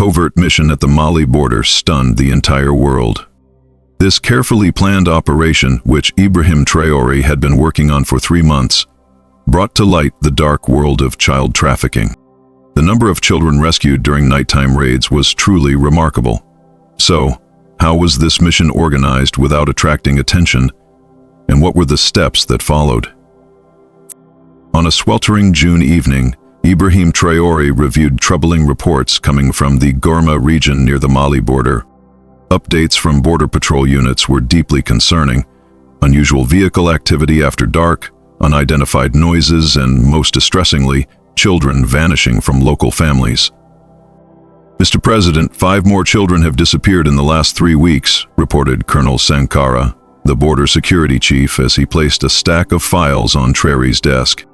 covert mission at the Mali border stunned the entire world. This carefully planned operation, which Ibrahim Traoré had been working on for 3 months, brought to light the dark world of child trafficking. The number of children rescued during nighttime raids was truly remarkable. So, how was this mission organized without attracting attention, and what were the steps that followed? On a sweltering June evening, Ibrahim Traoré reviewed troubling reports coming from the Gourma region near the Mali border. Updates from border patrol units were deeply concerning. Unusual vehicle activity after dark, unidentified noises, and most distressingly, children vanishing from local families. "Mr. President, 5 more children have disappeared in the last 3 weeks, reported Colonel Sankara, the border security chief, as he placed a stack of files on Traoré's desk.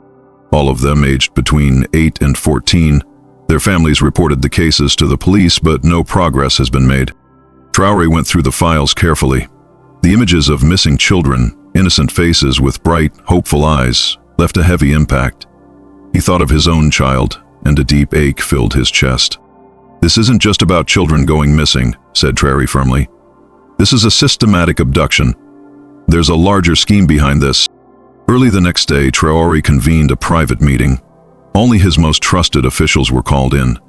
All of them aged between 8 and 14. Their families reported the cases to the police, but no progress has been made. Traoré went through the files carefully. The images of missing children, innocent faces with bright, hopeful eyes, left a heavy impact. He thought of his own child, and a deep ache filled his chest. "This isn't just about children going missing," said Traoré firmly. "This is a systematic abduction. There's a larger scheme behind this." Early the next day, Traoré convened a private meeting. Only his most trusted officials were called in: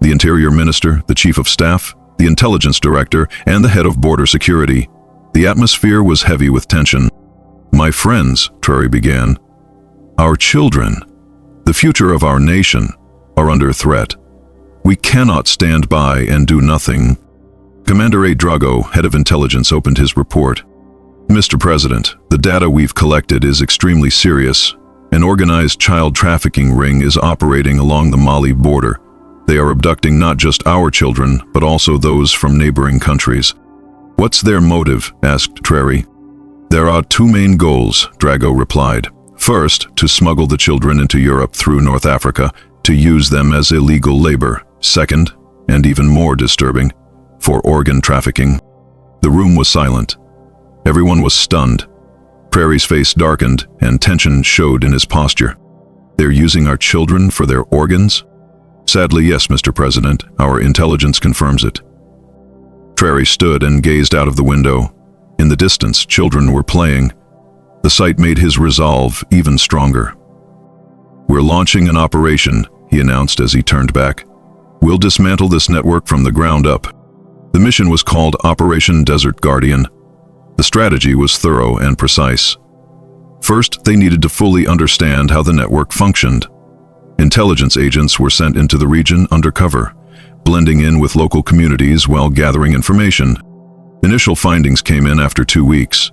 the Interior Minister, the Chief of Staff, the Intelligence Director, and the Head of Border Security. The atmosphere was heavy with tension. "My friends," Traoré began, "our children, the future of our nation, are under threat. We cannot stand by and do nothing." Commander A. Drago, Head of Intelligence, opened his report. "Mr. President, the data we've collected is extremely serious. An organized child trafficking ring is operating along the Mali border. They are abducting not just our children, but also those from neighboring countries." "What's their motive?" asked Traoré. "There are 2 main goals," Drago replied. "First, to smuggle the children into Europe through North Africa, to use them as illegal labor. Second, and even more disturbing, for organ trafficking." The room was silent. Everyone was stunned. Traoré's face darkened, and tension showed in his posture. "They're using our children for their organs?" "Sadly, yes, Mr. President. Our intelligence confirms it." Traoré stood and gazed out of the window. In the distance, children were playing. The sight made his resolve even stronger. "We're launching an operation," he announced as he turned back. "We'll dismantle this network from the ground up." The mission was called Operation Desert Guardian. The strategy was thorough and precise. First, they needed to fully understand how the network functioned. Intelligence agents were sent into the region undercover, blending in with local communities while gathering information. Initial findings came in after 2 weeks.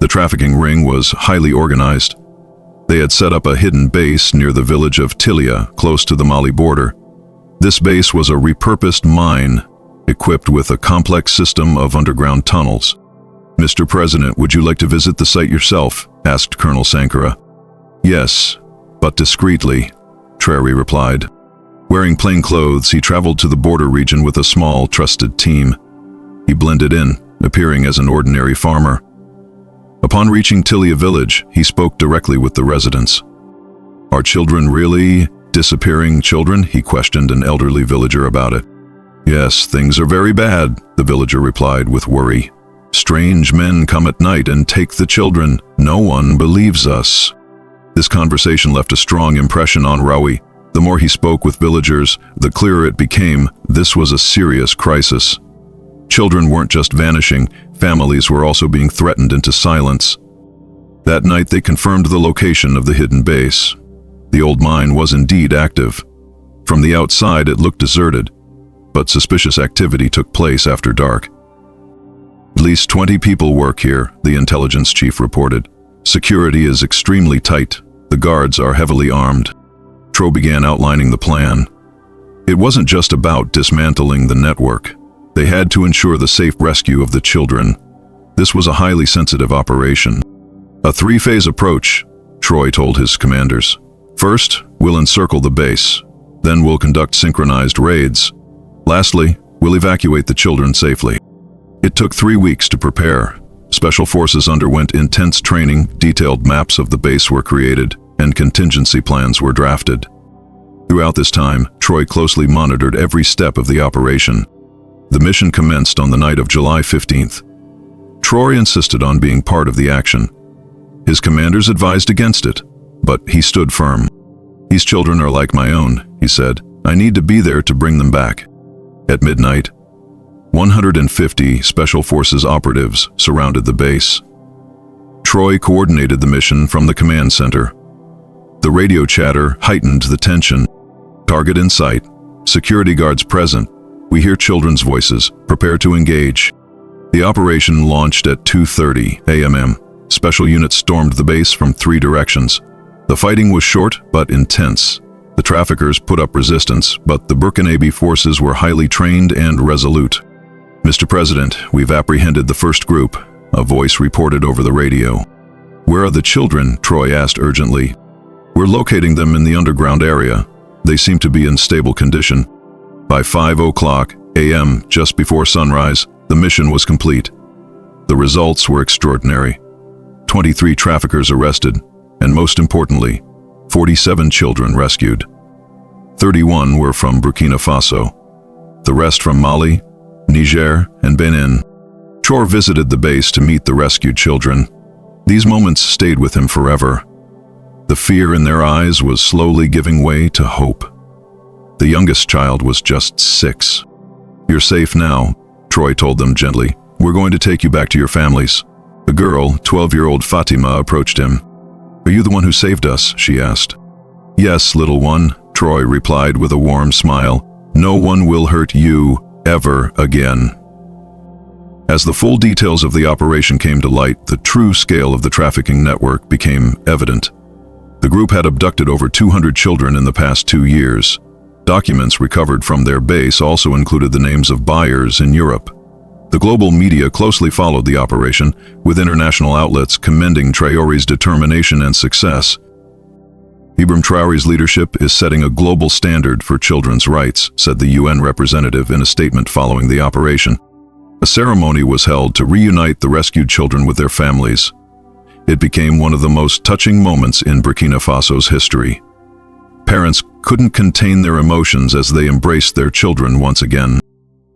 The trafficking ring was highly organized. They had set up a hidden base near the village of Tilia, close to the Mali border. This base was a repurposed mine, equipped with a complex system of underground tunnels. "Mr. President, would you like to visit the site yourself?" asked Colonel Sankara. "Yes, but discreetly," Traoré replied. Wearing plain clothes, he traveled to the border region with a small, trusted team. He blended in, appearing as an ordinary farmer. Upon reaching Tilia village, he spoke directly with the residents. "Are children really disappearing children?" he questioned an elderly villager about it. "Yes, things are very bad," the villager replied with worry. "Strange men come at night and take the children. No one believes us." This conversation left a strong impression on Raoui. The more he spoke with villagers, the clearer it became this was a serious crisis. Children weren't just vanishing, families were also being threatened into silence. That night they confirmed the location of the hidden base. The old mine was indeed active. From the outside it looked deserted, but suspicious activity took place after dark. "At least 20 people work here," the intelligence chief reported. "Security is extremely tight. The guards are heavily armed." Tro began outlining the plan. It wasn't just about dismantling the network. They had to ensure the safe rescue of the children. This was a highly sensitive operation. "A 3-phase approach," Troy told his commanders. "First, we'll encircle the base. Then we'll conduct synchronized raids. Lastly, we'll evacuate the children safely." It took 3 weeks to prepare. Special forces underwent intense training, detailed maps of the base were created, and contingency plans were drafted. Throughout this time, Troy closely monitored every step of the operation. The mission commenced on the night of July 15th. Traoré insisted on being part of the action. His commanders advised against it, but he stood firm. "These children are like my own," he said. "I need to be there to bring them back." At midnight, 150 Special Forces operatives surrounded the base. Troy coordinated the mission from the command center. The radio chatter heightened the tension. "Target in sight. Security guards present. We hear children's voices. Prepare to engage." The operation launched at 2:30 a.m. Special units stormed the base from 3 directions. The fighting was short but intense. The traffickers put up resistance, but the Burkinabe forces were highly trained and resolute. "Mr. President, we've apprehended the first group," a voice reported over the radio. "Where are the children?" Troy asked urgently. "We're locating them in the underground area. They seem to be in stable condition." By 5:00 a.m., just before sunrise, the mission was complete. The results were extraordinary. 23 traffickers arrested, and most importantly, 47 children rescued. 31 were from Burkina Faso, the rest from Mali, Niger, and Benin. Troy visited the base to meet the rescued children. These moments stayed with him forever. The fear in their eyes was slowly giving way to hope. The youngest child was just 6. "You're safe now," Troy told them gently. "We're going to take you back to your families." A girl, 12-year-old Fatima, approached him. "Are you the one who saved us?" she asked. "Yes, little one," Troy replied with a warm smile. "No one will hurt you ever again." As the full details of the operation came to light, the true scale of the trafficking network became evident. The group had abducted over 200 children in the past 2 years. Documents recovered from their base also included the names of buyers in Europe. The global media closely followed the operation, with international outlets commending Traoré's determination and success. "Ibrahim Traoré's leadership is setting a global standard for children's rights," said the UN representative in a statement following the operation. A ceremony was held to reunite the rescued children with their families. It became one of the most touching moments in Burkina Faso's history. Parents couldn't contain their emotions as they embraced their children once again.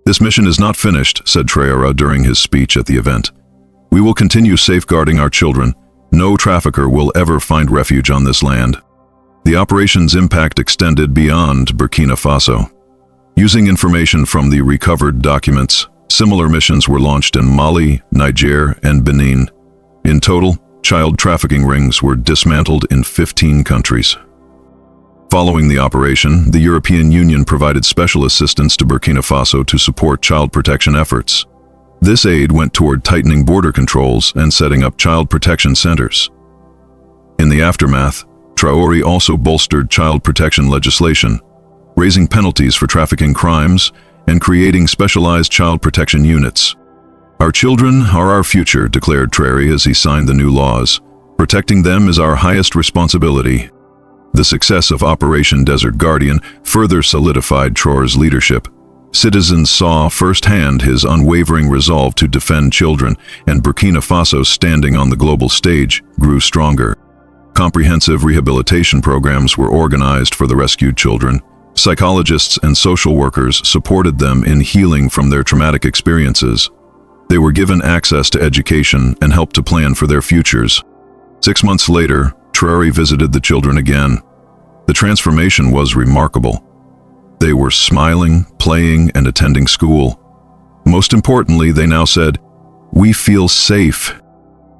"This mission is not finished," said Traoré during his speech at the event. "We will continue safeguarding our children. No trafficker will ever find refuge on this land." The operation's impact extended beyond Burkina Faso. Using information from the recovered documents, similar missions were launched in Mali, Niger, and Benin. In total, child trafficking rings were dismantled in 15 countries. Following the operation, the European Union provided special assistance to Burkina Faso to support child protection efforts. This aid went toward tightening border controls and setting up child protection centers. In the aftermath, Traoré also bolstered child protection legislation, raising penalties for trafficking crimes and creating specialized child protection units. "Our children are our future," declared Traoré as he signed the new laws. "Protecting them is our highest responsibility." The success of Operation Desert Guardian further solidified Traoré's leadership. Citizens saw firsthand his unwavering resolve to defend children, and Burkina Faso's standing on the global stage grew stronger. Comprehensive rehabilitation programs were organized for the rescued children. Psychologists and social workers supported them in healing from their traumatic experiences. They were given access to education and helped to plan for their futures. 6 months later, Traoré visited the children again. The transformation was remarkable. They were smiling, playing, and attending school. Most importantly, they now said, "We feel safe."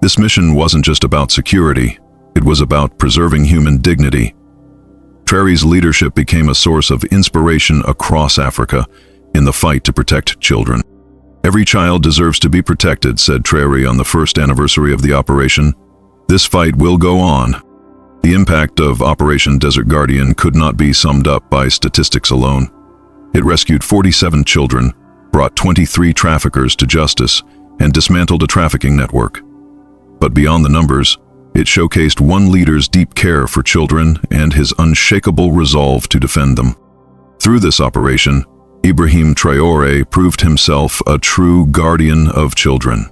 This mission wasn't just about security. It was about preserving human dignity. Traoré's leadership became a source of inspiration across Africa in the fight to protect children. "Every child deserves to be protected," said Traoré on the first anniversary of the operation. "This fight will go on." The impact of Operation Desert Guardian could not be summed up by statistics alone. It rescued 47 children, brought 23 traffickers to justice, and dismantled a trafficking network. But beyond the numbers, it showcased one leader's deep care for children and his unshakable resolve to defend them. Through this operation, Ibrahim Traoré proved himself a true guardian of children.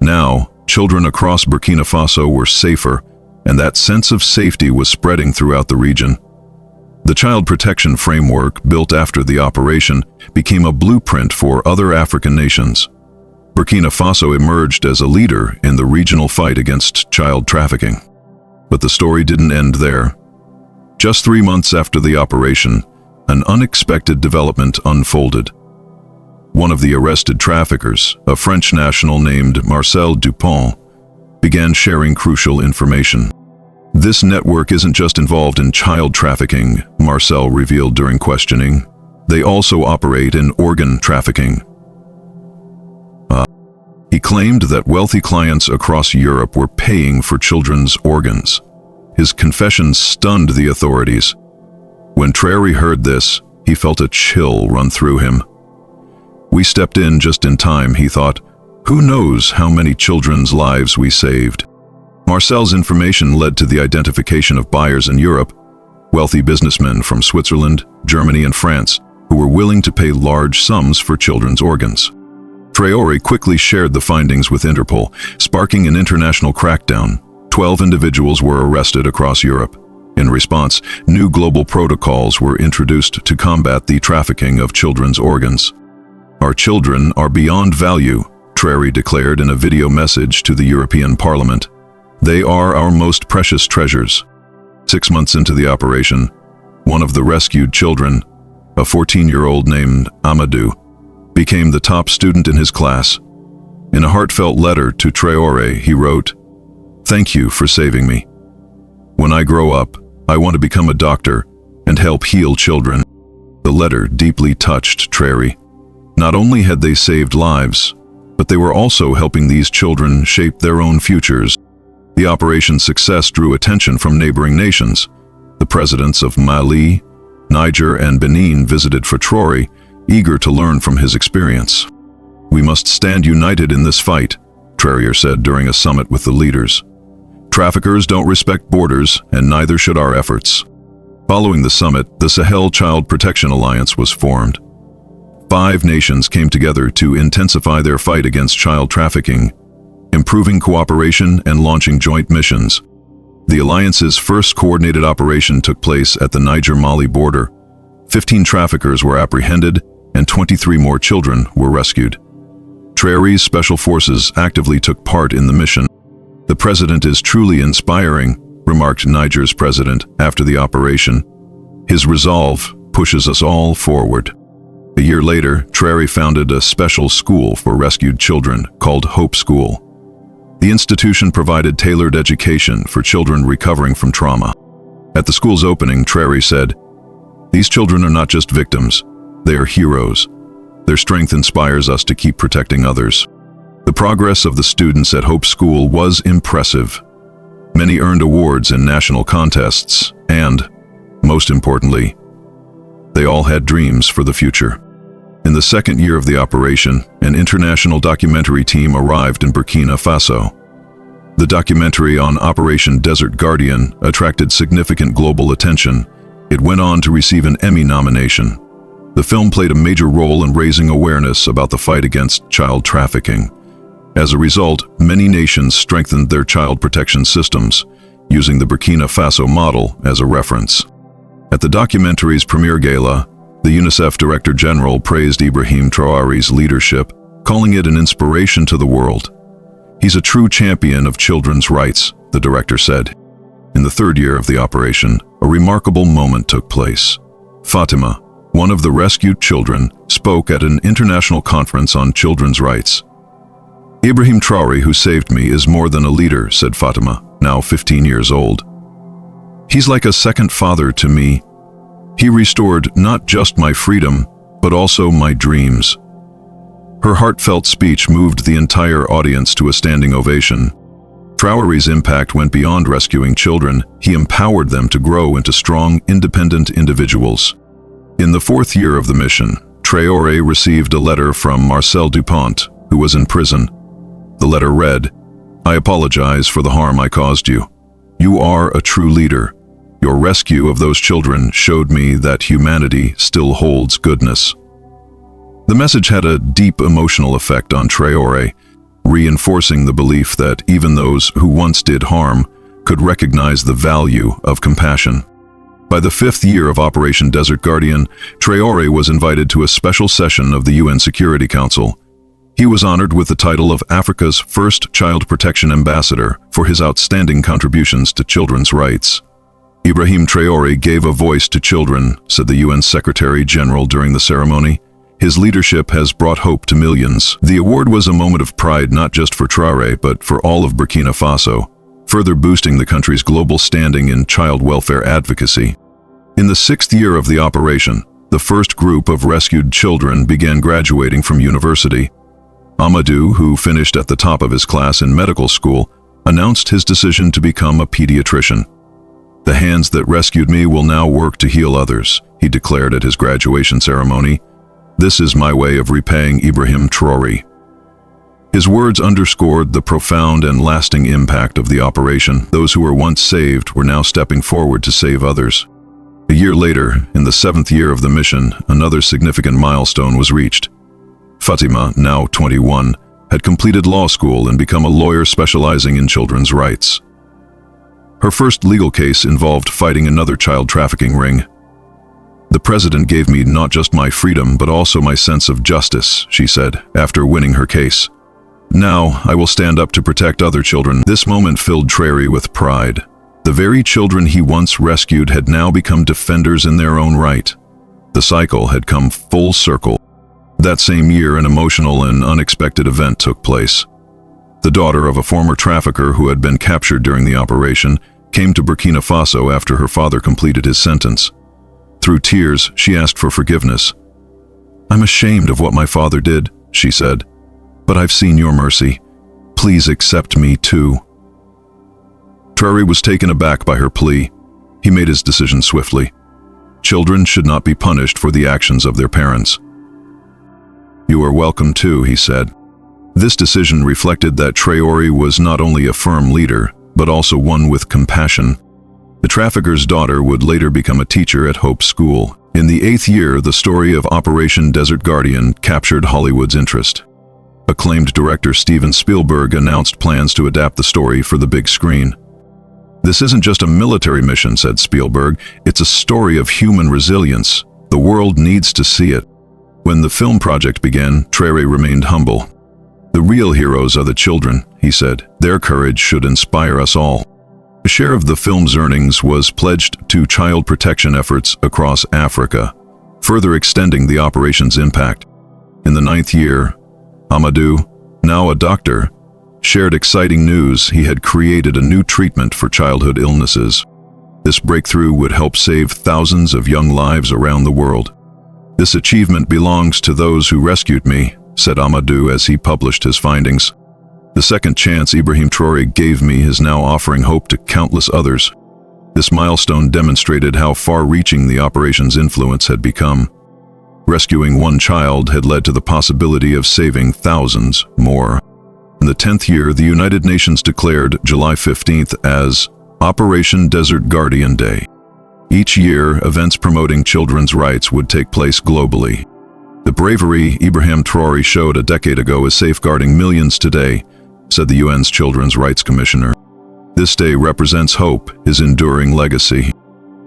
Now, children across Burkina Faso were safer, and that sense of safety was spreading throughout the region. The child protection framework built after the operation became a blueprint for other African nations. Burkina Faso emerged as a leader in the regional fight against child trafficking. But the story didn't end there. Just 3 months after the operation, an unexpected development unfolded. One of the arrested traffickers, a French national named Marcel Dupont, began sharing crucial information. This network isn't just involved in child trafficking, Marcel revealed during questioning. They also operate in organ trafficking. He claimed that wealthy clients across Europe were paying for children's organs. His confession stunned the authorities. When Traoré heard this, he felt a chill run through him. We stepped in just in time, he thought. Who knows how many children's lives we saved? Marcel's information led to the identification of buyers in Europe, wealthy businessmen from Switzerland, Germany, and France, who were willing to pay large sums for children's organs. Traoré quickly shared the findings with Interpol, sparking an international crackdown. 12 individuals were arrested across Europe. In response, new global protocols were introduced to combat the trafficking of children's organs. Our children are beyond value, Traoré declared in a video message to the European Parliament. They are our most precious treasures. 6 months into the operation, one of the rescued children, a 14-year-old named Amadou, became the top student in his class. In a heartfelt letter to Traoré, he wrote, "Thank you for saving me. When I grow up, I want to become a doctor and help heal children." The letter deeply touched Traoré. Not only had they saved lives, but they were also helping these children shape their own futures. The operation's success drew attention from neighboring nations. The presidents of Mali, Niger, and Benin visited for Traoré, eager to learn from his experience. "We must stand united in this fight," Traoré said during a summit with the leaders. "Traffickers don't respect borders, and neither should our efforts." Following the summit, the Sahel Child Protection Alliance was formed. 5 nations came together to intensify their fight against child trafficking, improving cooperation and launching joint missions. The alliance's first coordinated operation took place at the Niger-Mali border. 15 traffickers were apprehended, and 23 more children were rescued. Traoré's special forces actively took part in the mission. "The president is truly inspiring," remarked Niger's president after the operation. "His resolve pushes us all forward." A year later, Traoré founded a special school for rescued children called Hope School. The institution provided tailored education for children recovering from trauma. At the school's opening, Traoré said, "These children are not just victims, they are heroes. Their strength inspires us to keep protecting others." The progress of the students at Hope School was impressive. Many earned awards in national contests, and, most importantly, they all had dreams for the future. In the second year of the operation, an international documentary team arrived in Burkina Faso. The documentary on Operation Desert Guardian attracted significant global attention. It went on to receive an Emmy nomination. The film played a major role in raising awareness about the fight against child trafficking. As a result, many nations strengthened their child protection systems, using the Burkina Faso model as a reference. At the documentary's premiere gala, the UNICEF Director General praised Ibrahim Traoré's leadership, calling it an inspiration to the world. "He's a true champion of children's rights," the director said. In the third year of the operation, a remarkable moment took place. Fatima, one of the rescued children, spoke at an international conference on children's rights. "Ibrahim Traoré, who saved me, is more than a leader," said Fatima, now 15 years old. "He's like a second father to me. He restored not just my freedom, but also my dreams." Her heartfelt speech moved the entire audience to a standing ovation. Traoré's impact went beyond rescuing children. He empowered them to grow into strong, independent individuals. In the 4th year of the mission, Traoré received a letter from Marcel Dupont, who was in prison. The letter read, "I apologize for the harm I caused you. You are a true leader. Your rescue of those children showed me that humanity still holds goodness." The message had a deep emotional effect on Traoré, reinforcing the belief that even those who once did harm could recognize the value of compassion. By the fifth year of Operation Desert Guardian, Traoré was invited to a special session of the UN Security Council. He was honored with the title of Africa's first child protection ambassador for his outstanding contributions to children's rights. Ibrahim Traoré gave a voice to children, said the UN Secretary General during the ceremony. His leadership has brought hope to millions. The award was a moment of pride not just for Traoré, but for all of Burkina Faso, further boosting the country's global standing in child welfare advocacy. In the sixth year of the operation, the first group of rescued children began graduating from university. Amadou, who finished at the top of his class in medical school, announced his decision to become a pediatrician. "The hands that rescued me will now work to heal others," he declared at his graduation ceremony. "This is my way of repaying Ibrahim Traoré." His words underscored the profound and lasting impact of the operation. Those who were once saved were now stepping forward to save others. A year later, in the seventh year of the mission, another significant milestone was reached. Fatima, now 21, had completed law school and become a lawyer specializing in children's rights. Her first legal case involved fighting another child trafficking ring. "The president gave me not just my freedom, but also my sense of justice," she said, after winning her case. "Now, I will stand up to protect other children." This moment filled Traoré with pride. The very children he once rescued had now become defenders in their own right. The cycle had come full circle. That same year, an emotional and unexpected event took place. The daughter of a former trafficker who had been captured during the operation came to Burkina Faso after her father completed his sentence. Through tears, she asked for forgiveness. "I'm ashamed of what my father did," she said, "but I've seen your mercy. Please accept me too." Traoré was taken aback by her plea. He made his decision swiftly. Children should not be punished for the actions of their parents. "You are welcome too," he said. This decision reflected that Traoré was not only a firm leader, but also one with compassion. The trafficker's daughter would later become a teacher at Hope School. In the eighth year, the story of Operation Desert Guardian captured Hollywood's interest. Acclaimed director Steven Spielberg announced plans to adapt the story for the big screen. "This isn't just a military mission," said Spielberg. "It's a story of human resilience. The world needs to see it." When the film project began, Traoré remained humble. "The real heroes are the children," he said. "Their courage should inspire us all." A share of the film's earnings was pledged to child protection efforts across Africa, further extending the operation's impact. In the ninth year, Amadou, now a doctor, shared exciting news. He had created a new treatment for childhood illnesses. This breakthrough would help save thousands of young lives around the world. "This achievement belongs to those who rescued me," said Amadou as he published his findings. "The second chance Ibrahim Traoré gave me is now offering hope to countless others." This milestone demonstrated how far-reaching the operation's influence had become. Rescuing one child had led to the possibility of saving thousands more. In the 10th year, the United Nations declared July 15th as Operation Desert Guardian Day. Each year, events promoting children's rights would take place globally. "The bravery Ibrahim Traoré showed a decade ago is safeguarding millions today," said the UN's Children's Rights Commissioner. "This day represents hope, his enduring legacy."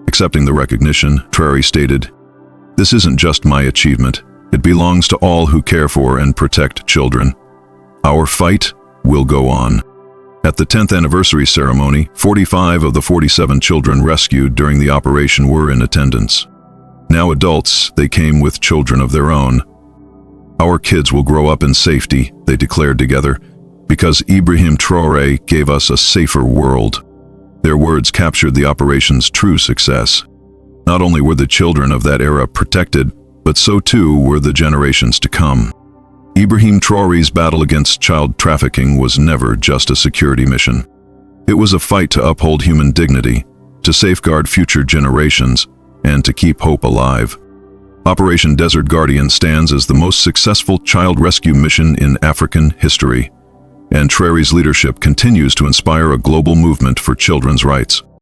Accepting the recognition, Traoré stated, "This isn't just my achievement. It belongs to all who care for and protect children. Our fight will go on." At the 10th anniversary ceremony, 45 of the 47 children rescued during the operation were in attendance. Now adults, they came with children of their own. "Our kids will grow up in safety," they declared together, "because Ibrahim Traoré gave us a safer world." Their words captured the operation's true success. Not only were the children of that era protected, but so too were the generations to come. Ibrahim Traoré's battle against child trafficking was never just a security mission. It was a fight to uphold human dignity, to safeguard future generations, and to keep hope alive. Operation Desert Guardian stands as the most successful child rescue mission in African history, and Traoré's leadership continues to inspire a global movement for children's rights.